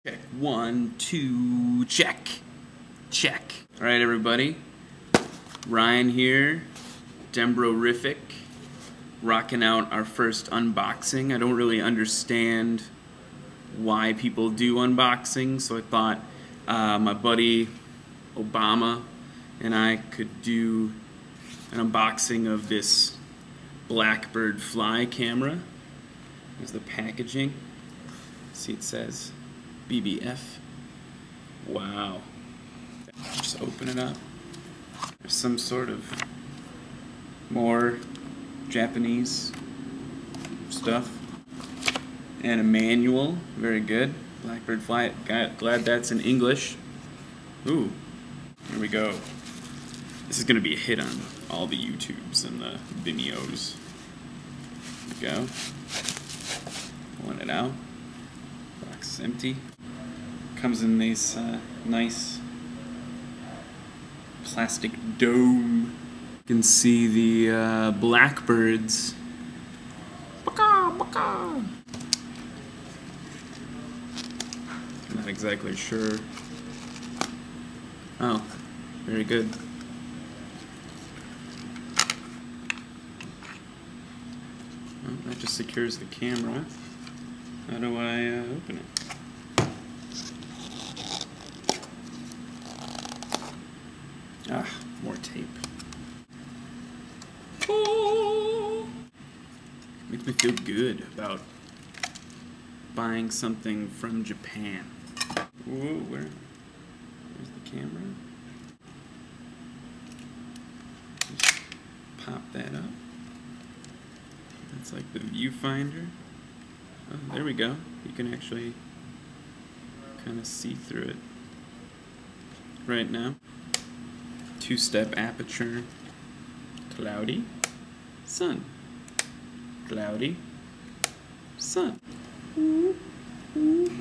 Check. 1, 2, check. Check. Alright, everybody. Ryan here, Dembrorific, rocking out our first unboxing. I don't really understand why people do unboxing, so I thought my buddy Obama and I could do an unboxing of this Blackbird fly camera. There's the packaging. See, it says BBF. Wow. Just open it up. There's some sort of more Japanese stuff. And a manual. Very good. Blackbird fly. Glad that's in English. Ooh. Here we go. This is going to be a hit on all the YouTubes and the Vimeos. There we go. Pulling it out. Box is empty. Comes in this nice plastic dome. You can see the blackbirds. Baka, baka. Not exactly sure. Oh, very good. Well, that just secures the camera. How do I open it? Ah, more tape. Oh! Makes me feel good about buying something from Japan. Whoa, where's the camera? Just pop that up. That's like the viewfinder. Oh, there we go. You can actually kind of see through it right now. Two-step aperture. Cloudy. Sun. Cloudy. Sun. Ooh, ooh.